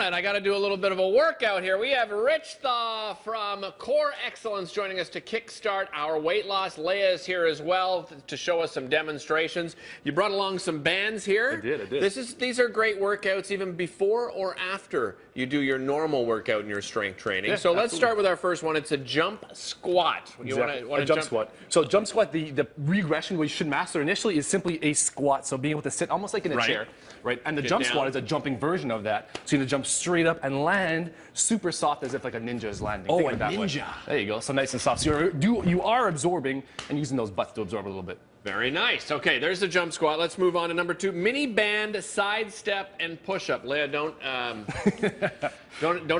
And I got to do a little bit of a workout here. We have Rich Thaw from Core Excellence joining us to kickstart our weight loss. Leah is here as well to show us some demonstrations. You brought along some bands here. I did. These are great workouts even before or after you do your normal workout and your strength training. Yeah, so let's start with our first one. It's a jump squat. Exactly. A jump squat. So jump squat, the regression what you should master initially is simply a squat. So being able to sit almost like in a chair, right? And the jump squat is a jumping version of that. So you're gonna jump straight up and land super soft as if like a ninja is landing. Oh, a ninja. There you go. So nice and soft. So you are absorbing and using those butts to absorb a little bit. Very nice. Okay, there's the jump squat. Let's move on to number 2. Mini band, side step, and push-up. Leah, don't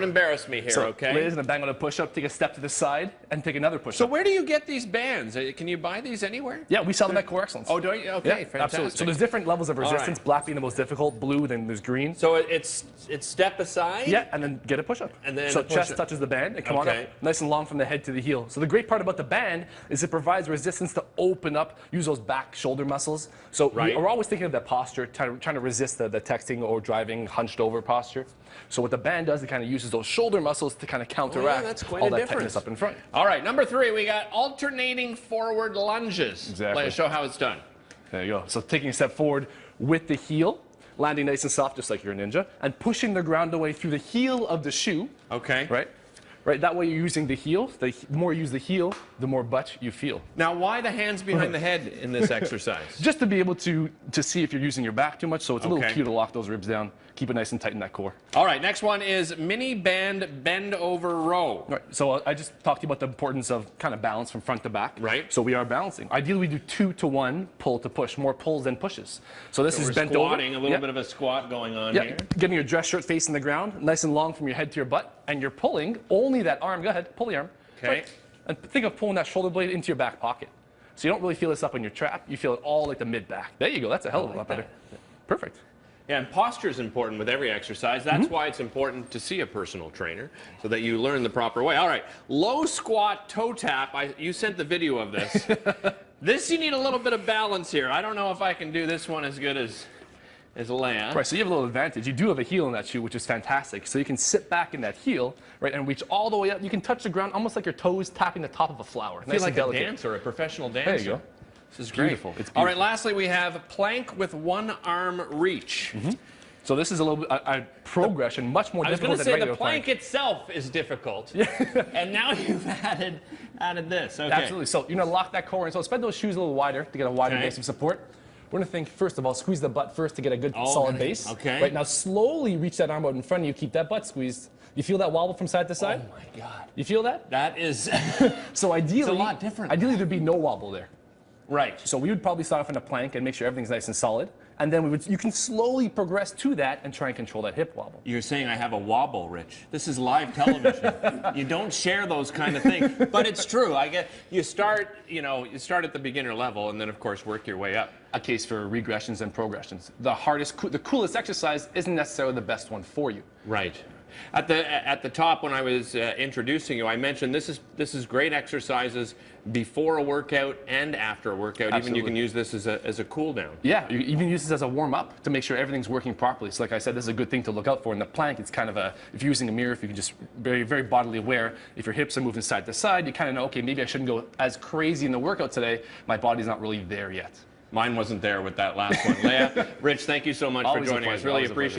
embarrass me here, okay? Leah's gonna bang on a push-up, take a step to the side, and take another push-up. So where do you get these bands? Can you buy these anywhere? Yeah, we sell them at Core Excellence. Oh, do you? Okay, yeah, fantastic. Absolutely. So there's different levels of resistance. Black being the most difficult, blue, then there's green. So it's step aside? Yeah, and then get a push-up. And then so chest touches the band, and come on up, nice and long from the head to the heel. So the great part about the band is it provides resistance to open up, use those back shoulder muscles. So we're always thinking of that posture, trying to resist the texting or driving hunched over posture. So what the band does, it kind of uses those shoulder muscles to kind of counteract all that tightness up in front. All right, number 3, we got alternating forward lunges. Exactly. Let's show how it's done. There you go. So taking a step forward with the heel, landing nice and soft just like you're a ninja, and pushing the ground away through the heel of the shoe. Okay. Right, that way you're using the heel. The more you use the heel, the more butt you feel. Now, why the hands behind the head in this exercise? Just to be able to see if you're using your back too much, so it's a little cue to lock those ribs down, keep it nice and tight in that core. All right, next one is mini band bend over row. Right, so I just talked to you about the importance of kind of balance from front to back. Right. So we are balancing. Ideally, we do 2 to 1 pull to push, more pulls than pushes. So this is bent squatting, over. a little bit of a squat going on here. Getting your dress shirt facing the ground, nice and long from your head to your butt, and you're pulling only that arm. Go ahead. Pull the arm. Okay. Right. And think of pulling that shoulder blade into your back pocket. So you don't really feel this up in your trap. You feel it all like the mid-back. There you go. That's a hell of a lot better. Perfect. Yeah, and posture is important with every exercise. That's why it's important to see a personal trainer so that you learn the proper way. All right, low squat toe tap. You sent the video of this. This, you need a little bit of balance here. I don't know if I can do this one as good as Leah. Right, so you have a little advantage. You do have a heel in that shoe, which is fantastic. So you can sit back in that heel, right, and reach all the way up. You can touch the ground almost like your toes tapping the top of a flower. I feel like a dancer, a professional dancer. There you go. This is great. Beautiful. It's beautiful. All right, lastly, we have plank with one arm reach. So this is a little bit a progression, much more difficult than regular plank. The plank itself is difficult, and now you've added this. Okay. Absolutely. So you're gonna lock that core in. So spread those shoes a little wider to get a wider base of support. We're gonna think first of all, squeeze the butt first to get a good solid base. Okay. Right now, slowly reach that arm out in front of you. Keep that butt squeezed. You feel that wobble from side to side? Oh my God. You feel that? That is. So ideally, it's a lot different. Ideally, there'd be no wobble there. Right. So we would probably start off in a plank and make sure everything's nice and solid. And then you can slowly progress to that and try and control that hip wobble. You're saying I have a wobble, Rich. This is live television. You don't share those kind of things. But it's true. I get you start at the beginner level and then of course work your way up. A case for regressions and progressions. The coolest exercise isn't necessarily the best one for you. Right. At the top, when I was introducing you, I mentioned this is great exercises before a workout and after a workout. Absolutely. Even you can use this as a cool down. Yeah, you even use this as a warm up to make sure everything's working properly. So like I said, this is a good thing to look out for. In the plank, it's kind of if you're using a mirror, if you can just very, very bodily aware. If your hips are moving side to side, you kind of know, okay, maybe I shouldn't go as crazy in the workout today. My body's not really there yet. Mine wasn't there with that last one. Leah, Rich, thank you so much for joining us. Really appreciate it.